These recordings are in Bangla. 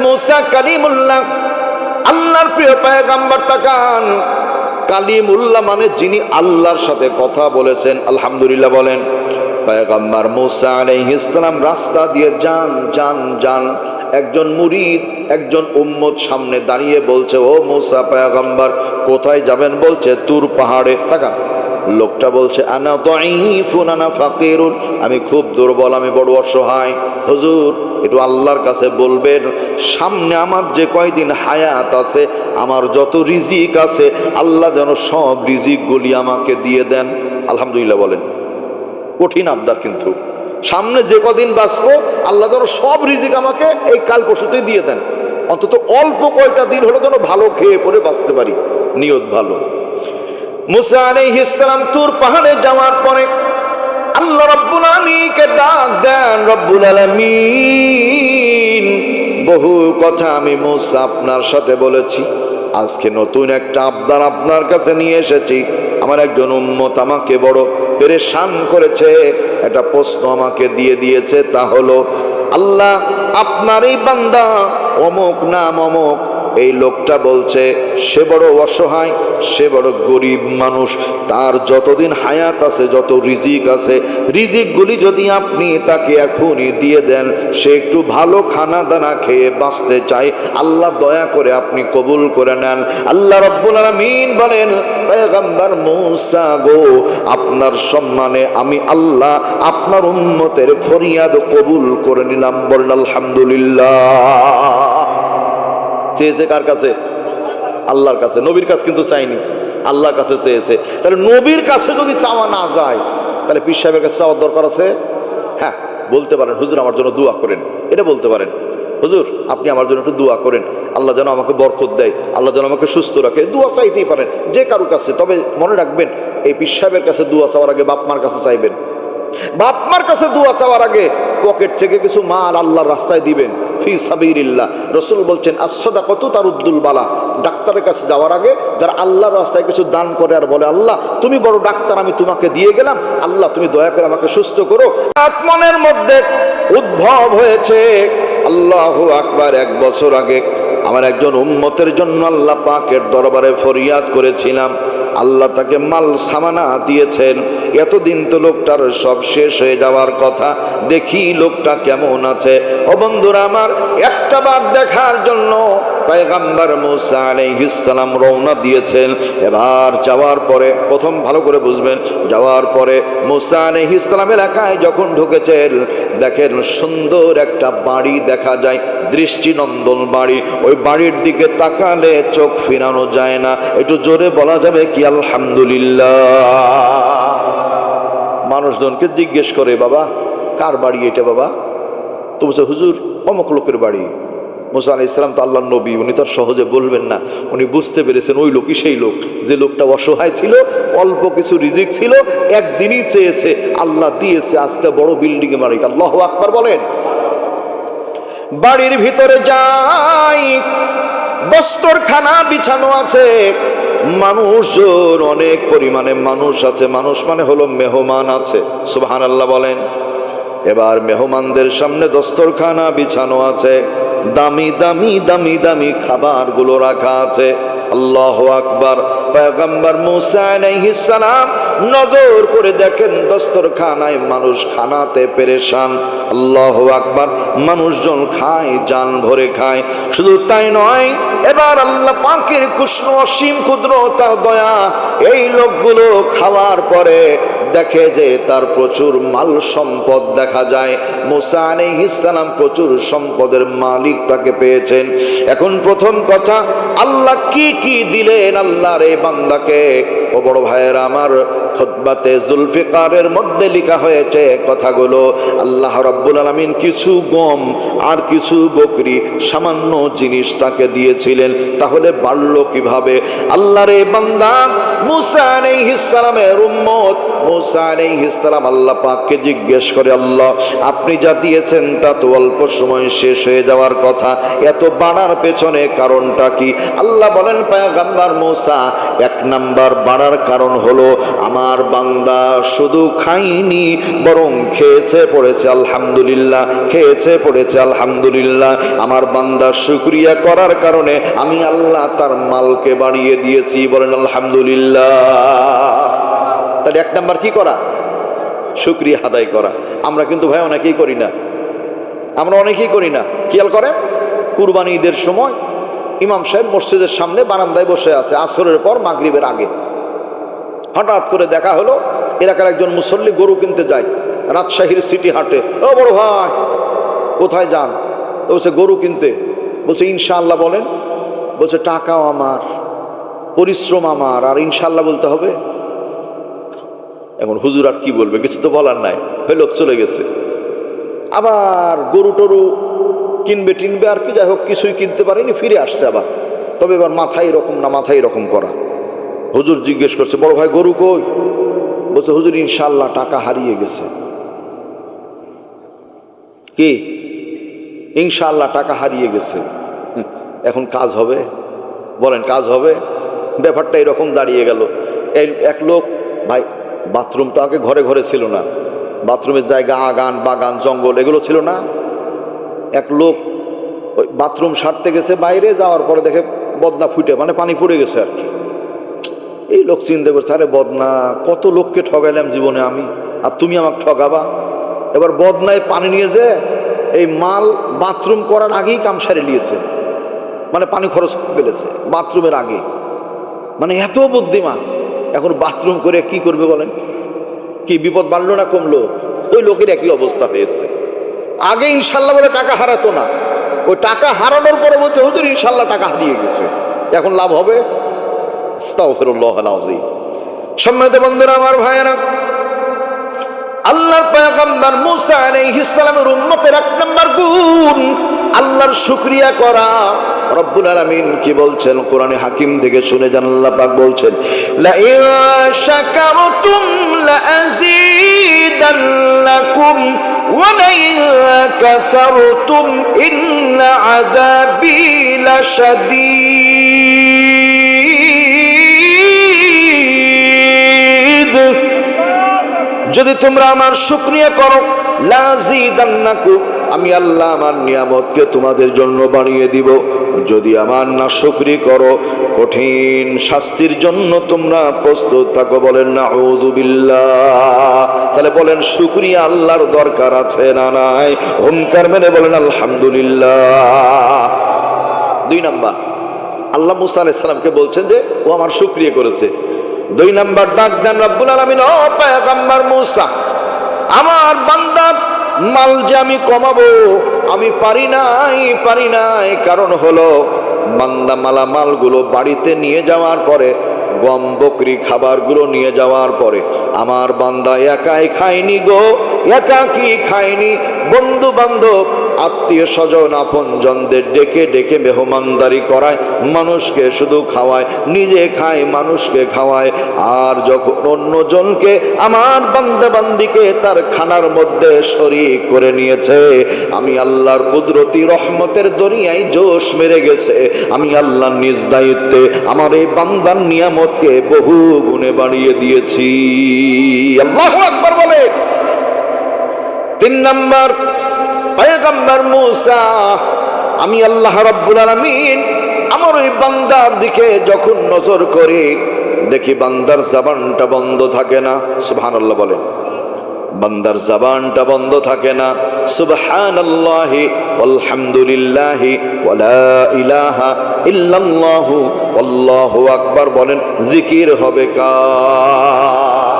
মুসা কালিমুল্লাহ, আল্লাহর প্রিয় পয়গম্বর। তাকান, কালিমুল্লাহ মানে যিনি আল্লাহর সাথে কথা বলেছেন। আলহামদুলিল্লাহ বলেন। পয়গম্বর মুসা আলাইহিস সালাম রাস্তা দিয়ে যান। একজন মুরিদ, একজন উম্মত সামনে দাঁড়িয়ে বলছে, ও মুসা পয়গম্বর কোথায় যাবেন? বলছে তুর পাহাড়ে। তাকান, লোকটা বলছে আনা দাঈফুন আনা ফাকিরুন, আমি খুব দুর্বল, আমি বড় অসহায়। হুজুর একটু আল্লাহর কাছে বলবেন, সামনে আমার যে কয়দিন হায়াত আছে, আমার যত রিজিক আছে, আল্লাহ যেন সব রিজিকগুলি আমাকে দিয়ে দেন। আলহামদুলিল্লাহ বলেন। কঠিন আবদার, কিন্তু সামনে যে কদিন বাঁচবো, আল্লাহ যেন সব রিজিক আমাকে এই কাল পরশুতেই দিয়ে দেন। অন্তত অল্প কয়টা দিন হলো যেন ভালো খেয়ে পরে বাঁচতে পারি। নিয়ত ভালো। মুসা আলাইহিস সালাম তুর পাহাড়ে যাওয়ার পরে আল্লাহ রাব্বুল আলামিনকে ডাক দেন, রব্বুল আলামিন বহু কথা আমি মুসা আপনার সাথে বলেছি, আজকে নতুন একটা আবদার আপনার কাছে নিয়ে এসেছি। আমার একজন উম্মত আমাকে বড় পেরেশান করেছে, একটা প্রশ্ন আমাকে দিয়ে দিয়েছে, তা হলো আল্লাহ আপনার এই বান্দা অমুক নাম অমুক, এই লোকটা বলছে সে বড় অসহায়, সে বড় গরিব মানুষ, তার যতদিন হায়াত আছে, যত রিজিক আছে, রিজিকগুলি যদি আপনি তাকে এখনই দিয়ে দেন, সে একটু ভালো খানা দানা খেয়ে বাঁচতে চায়, আল্লাহ দয়া করে আপনি কবুল করে নেন। আল্লাহ রাব্বুল আলামিন বলেন, পয়গম্বর মুসা গো, আপনার সম্মানে আমি আল্লাহ আপনার উম্মতের ফরিয়াদ কবুল করে নিলাম। বলেন আলহামদুলিল্লাহ। চেয়েছে কার কাছে? আল্লাহর কাছে। নবীর কাছে কিন্তু চাইনি, আল্লাহর কাছে চেয়েছে। তাহলে নবীর কাছে যদি চাওয়া না যায়, তাহলে পীর সাহেবের কাছে চাওয়ার দরকার আছে? হ্যাঁ, বলতে পারেন হুজুর আমার জন্য দোয়া করেন, এটা বলতে পারেন। হুজুর আপনি আমার জন্য একটু দোয়া করেন, আল্লাহ যেন আমাকে বরকত দেয়, আল্লাহ যেন আমাকে সুস্থ রাখে, দোয়া চাইতেই পারেন যে কারো কাছে। তবে মনে রাখবেন, এই পীর সাহেবের কাছে দোয়া চাওয়ার আগে বাপ মার কাছে চাইবেন। বাপ মার কাছে দোয়া চাওয়ার আগে পকেট থেকে কিছু মাল আল্লাহর রাস্তায় দিবেন, ফি সাবিলিল্লাহ। রাসূল বলছেন as-সাদাকাতু তারুদ্দুল বালা। ডাক্তারের কাছে যাওয়ার আগে যারা আল্লাহর রাস্তায় কিছু দান করে আর বলে, আল্লাহ তুমি বড় ডাক্তার, আমি তোমাকে দিয়ে গেলাম, আল্লাহ তুমি দয়া করে আমাকে সুস্থ করো, মনের মধ্যে উদ্ভব হয়েছে। আল্লাহু আকবার। 1 বছর আগে আমার একজন উম্মতের জন্য আল্লাহ পাকের দরবারে ফরিয়াদ করেছিলাম, আল্লাহ তাকে মাল সামানা দিয়েছেন। এতদিন তো লোকটার সব শেষ হয়ে যাওয়ার কথা, দেখি লোকটা কেমন আছে। ও বন্ধুরা আমার, একটা বার দেখার জন্য পয়গম্বর মুসা আলাইহিস সালাম রওনা দিয়েছেন। এবার যাওয়ার পরে প্রথম ভালো করে বুঝবেন, যাওয়ার পরে মুসা আলাইহিস সালাম এলাকায় যখন ঢুকেছেন, দেখেন সুন্দর একটা বাড়ি দেখা যায়, দৃষ্টিনন্দন বাড়ি। ওই বাড়ির দিকে তাকালে চোখ ফিরানো যায় না। একটু জোরে বলা যাবে কি আলহামদুলিল্লাহ? মানুষজনকে জিজ্ঞেস করে, বাবা কার বাড়ি এটা? বাবা তো বলছে, হুজুর অমুক লোকের বাড়ি। মুসা আলাইহিস সালাম তো আল্লাহর নবী, উনি তো সহজে বলবেন না। উনি বুঝতে পেরেছেন ওই লোকই সেই লোক, যে লোকটা অসহায় ছিল, অল্প কিছু রিজিক ছিল, একদিনই চেয়েছে, আল্লাহ দিয়েছে, আজকে বড় বিল্ডিং এ মালিক। আল্লাহু আকবার বলেন। বাড়ির ভিতরে যাই, দস্তরখানা বিছানো আছে, মানুষজন অনেক পরিমাণে মানুষ আছে। মানুষ মানে হলো মেহমান আছে। সুবহানাল্লাহ বলেন। এবার মেহমানদের সামনে দস্তরখানা বিছানো আছে, দামি দামি দামি দামি খাবারগুলো রাখা আছে। আল্লাহু আকবার। পয়গম্বর মুসা আলাইহিস সালাম নজর করে দেখেন দস্তরখানায় মানুষ খানাতে পেরেশান। আল্লাহু আকবার। মানুষজন খায়, জান ভরে খায়। শুধু তাই নয়, এবার আল্লাহ পাকের কৃষ্ণ অসীম ক্ষুদ্রতার দয়া, এই লোকগুলো খাওয়ার পরে দেখে যে তার প্রচুর মাল সম্পদ দেখা যায়। মুসা আলাইহিস সালাম প্রচুর সম্পদের মালিক তাকে পেয়েছেন। এখন প্রথম কথা, আল্লাহ কি কি দিলেন আল্লাহর এই বান্দাকে? ও বড় ভাইয়েরা আমার, খুতবাতে জুলফিকারের মধ্যে লেখা হয়েছে কথাগুলো। আল্লাহ রাব্বুল আলামিন কিছু গম আর কিছু বকরি, সামান্য জিনিস তাকে দিয়েছিলেন। তাহলে বাড়লো কিভাবে? আল্লাহর এই বান্দা মুসা আলাইহিস সালামের উম্মত মুসা আলাইহিস সালাম আল্লাহ পাককে জিজ্ঞেস করে, আল্লাহ আপনি যা দিয়েছেন তা তো অল্প সময় শেষ হয়ে যাওয়ার কথা, এত বাড়ার পেছনে কারণটা কি? আল্লাহ বলেন, পয়গম্বর মুসা, এক নাম্বার বাড়ার কারণ হলো আমার বান্দা শুধু খায়নি বরং খেয়েছে পড়েছে আলহামদুলিল্লাহ, খেয়েছে পড়েছে আলহামদুলিল্লাহ। আমার বান্দা শুকরিয়া করার কারণে আমি আল্লাহ তার মালকে বাড়িয়ে দিয়েছি, বলেন আলহামদুলিল্লাহ। তাহলে এক নাম্বার কি করা? শুকরিয়া আদায় করা। আমরা কিন্তু ভাই অনেকেই করি না, আমরা অনেকেই করি না। খেয়াল করেন, কুরবানি ঈদের সময় ইমাম সাহেব মসজিদের সামনে বারান্দায় বসে আছে, আসরের পর মাগরিবের আগে। হঠাৎ করে দেখা হলো এলাকার একজন মুসল্লি গরু কিনতে যায় রাজশাহীর সিটি হাটে। ও বড় ভাই, কোথায় যান? তো বলছে গরু কিনতে। বলছে ইনশাআল্লাহ বলেন। বলছে টাকাও আমার, পরিশ্রম আমার, আর ইনশাআল্লাহ বলতে হবে। এখন হুজুর আর কি বলবে, কিছু তো বলার নাই, ওই লোক চলে গেছে। আবার গরু টরু কিনবে টিনবে আর কি, যাই হোক কিছুই কিনতে পারেনি, ফিরে আসছে আবার। তবে এবার মাথায় এরকম না মাথায় এরকম করা। হুজুর জিজ্ঞেস করছে, বড় ভাই গরু কই? বলছে হুজুর ইনশাআল্লাহ টাকা হারিয়ে গেছে। কি? ইনশাআল্লাহ টাকা হারিয়ে গেছে। এখন কাজ হবে? বলেন কাজ হবে? ব্যাপারটা এরকম দাঁড়িয়ে গেল। এই এক লোক, ভাই বাথরুম তো আগে ঘরে ঘরে ছিল না, বাথরুমের জায়গা আগান বাগান জঙ্গল এগুলো ছিল না। এক লোক ওই বাথরুম সারতে গেছে, বাইরে যাওয়ার পরে দেখে বদনা ফুটে, মানে পানি পড়ে গেছে আর কি। এই লোক চিন্তা করছে, আরে বদনা, কত লোককে ঠগাইলাম জীবনে আমি, আর তুমি আমাকে ঠগাবা? এবার বদনায় পানি নিয়ে যে এই মাল বাথরুম করার আগেই কাম সারে নিয়েছে, মানে পানি খরচ ফেলেছে বাথরুমের আগে। মানে এত বুদ্ধিমান। এখন বাথরুম করে কি করবে বলেন? কি বিপদ বাড়লো না কমলো? ওই লোকের একই অবস্থা হয়েছে। আগে ইনশাল্লাহ বলে টাকা হারাতো না, ওই টাকা হারানোর পরে বলছে হুজুর ইনশাল্লাহ টাকা হারিয়ে গেছে, এখন লাভ হবে? আস্তাগফিরুল্লাহ আল-আযীম। সম্মানিত বন্ধুরা, আমার ভাইয়েরা, আল্লাহর পয়গম্বর মুসা আলাইহিস সালামের উম্মতের এক নাম্বার গুণ আল্লাহর শুকরিয়া করা। রব্বুল আলামিন কি বলছেন কোরআনে হাকিম থেকে শুনে যান। আল্লাহ পাক বলছেন, লা ইন শাকারতুম লা আযীদান্নাকুম ওয়া লা ইন কাফারতুম ইন্না আযাবী লাশাদীদ। যদি তোমরা আমার শুকরিয়া করো, লাযীদান্নাকুম, আমি আল্লাহ আমার নিয়ামতকে তোমাদের জন্য বাড়িয়ে দিব। যদি আমার নাশকরি করো, কঠিন শাস্তির জন্য তোমরা প্রস্তুত থাকো। বলেন নাউযু বিল্লাহ। তাহলে বলেন শুকরিয়া আল্লাহর দরকার আছে না নাই? হুঙ্কার মেরে বলেন আলহামদুলিল্লাহ। 2 নাম্বার, আল্লাহ মুসা আলাইহিস সালামকে বলছেন যে ও আমার শুকরিয়া করেছে। 2 নাম্বার ডাক দেন রব্বুল আলামিন, ও পয়গম্বর মুসা, আমার বান্দা মাল যে আমি কমাবো আমি পারি নাই। কারণ হলো বান্দা মালামালগুলো বাড়িতে নিয়ে যাওয়ার পরে, গম বকরি খাবারগুলো নিয়ে যাওয়ার পরে আমার বান্দা একাই খায়নি গো, একাকি খায়নি, বন্ধু বান্ধব আত্মীয় স্বজন আপনজনদের ডেকে ডেকে মেহমানদারি করায়, মানুষকে শুধু খাওয়ায়, নিজে খায় মানুষকে খাওয়ায়। আর যখন অন্যজনকে আমার বান্দা বান্দিকে তার খানার মধ্যে শরীক করে নিয়েছে, আমি আল্লাহর কুদরতি রহমতের দরিয়ায় জোশ মেরে গেছে। আমি আল্লাহর নিজ দায়িত্বে আমার এই বান্দার নিয়ামতকে বহু গুণে বাড়িয়ে দিয়েছি। আল্লাহু আকবার বলে। 3 নাম্বার, পয়গম্বর মুসা, আমি আল্লাহ রাব্বুল আলামিন আমার ওই বান্দার দিকে যখন নজর করি, দেখি বান্দার জবানটা বন্ধ থাকে না। সুবহানাল্লাহ বলে। বান্দার জবানটা বন্ধ থাকে না। সুবহানাল্লাহি আলহামদুলিল্লাহি ওয়া লা ইলাহা ইল্লাল্লাহু আল্লাহু আকবার বলেন। জিকির হবে কার?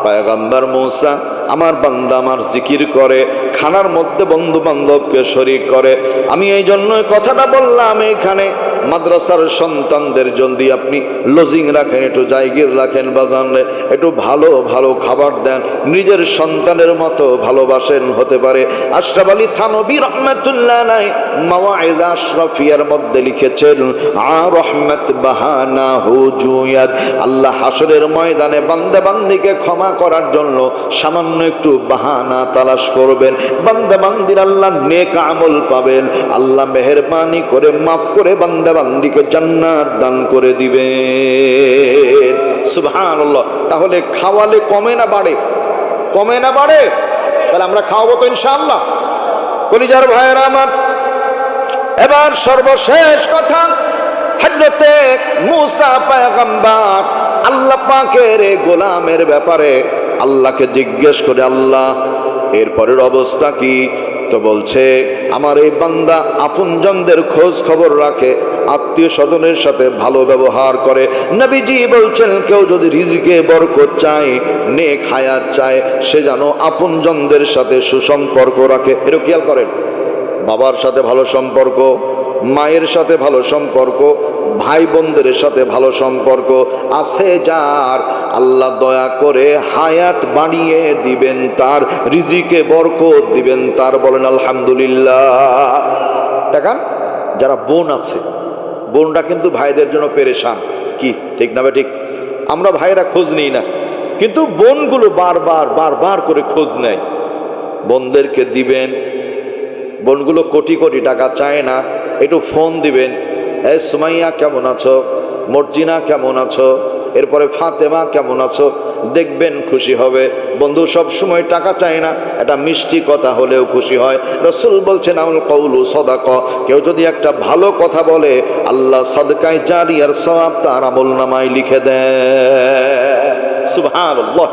পয়গম্বর মুসা আমার বান্দা আমার জিকির করে, খানার মধ্যে বন্ধু বান্ধবকে শরীক করে। আমি এই জন্যই কথাটা বললাম, এইখানে মাদ্রাসার সন্তানদের যদি আপনি লজিং রাখেন, একটু জায়গির রাখেন, বাজানে একটু ভালো ভালো খাবার দেন, নিজের সন্তানের মতো ভালোবাসেন, হতে পারে। আশরাফ আলী থানভী রহমাতুল্লাহ আলাইহি মাওয়াইজ আশরাফিয়ার মধ্যে লিখেছেন, আ রহমত বাহানা হুজুয়াত, আল্লাহ হাসরের ময়দানে বান্দা বান্দিকে ক্ষমা করার জন্য সামান্য একটু বাহানা তালাশ করবেন। বান্দা বান্দির আল্লাহ নেক আমল পাবেন, আল্লাহ মেহেরবানি করে মাফ করে বান্দা বান্দিকে জান্নাত দান করে দিবেন। সুবহানাল্লাহ। তাহলে খাওয়ালে কমে না বাড়ে? কমে না বাড়ে? তাহলে আমরা খাওয়াবো তো ইনশাআল্লাহ। কলিজার ভাইয়েরা আমার, এবার সর্বশেষ কথা, হযরতে মূসা পয়গম্বর আল্লাহ পাকের গোলামের ব্যাপারে আল্লাহকে জিজ্ঞেস করে, আল্লাহ এরপরের অবস্থা কি? তো বলছে, আমার এই বান্দা আপনজনদের খোঁজ খবর রাখে, আত্মীয় স্বজনের সাথে ভালো ব্যবহার করে। নবীজি বলছেন, কেউ যদি রিজিকে বরকত চায়, নেক হায়াত চায়, সে যেন আপনজনদের সাথে সুসম্পর্ক রাখে। এটা খেয়াল করেন, বাবার সাথে ভালো সম্পর্ক, মায়ের সাথে ভালো সম্পর্ক, ভাই বোনদের সাথে ভালো সম্পর্ক আছে যার, আল্লাহ দয়া করে হায়াত বাড়িয়ে দিবেন, তার রিজিকে বরকত দিবেন তার। বলেন আলহামদুলিল্লাহ। দেখান, যারা বোন আছে, বোনরা কিন্তু ভাইদের জন্য পেরেশান, কি ঠিক না? ঠিক, আমরা ভাইরা খোঁজ নিই না, কিন্তু বোনগুলো বারবার বারবার করে খোঁজ নেয়। বোনদেরকে দিবেন, বোনগুলো কোটি কোটি টাকা চায় না, একটু ফোন দিবেন, এ সুমাইয়া কেমন আছো, মর্জিনা কেমন আছো, এরপরে ফাতেমা কেমন আছো, দেখবেন খুশি হবে। বন্ধু সব সময় টাকা চায় না, এটা মিষ্টি কথা হলেও খুশি হয়। রাসূল বলছেন, আউল কওলু সাদাকা, কেউ যদি একটা ভালো কথা বলে, আল্লাহ সাদকায়ে জারিয়ার সওয়াব তার আমলনামায় লিখে দেয়। সুবহানাল্লাহ।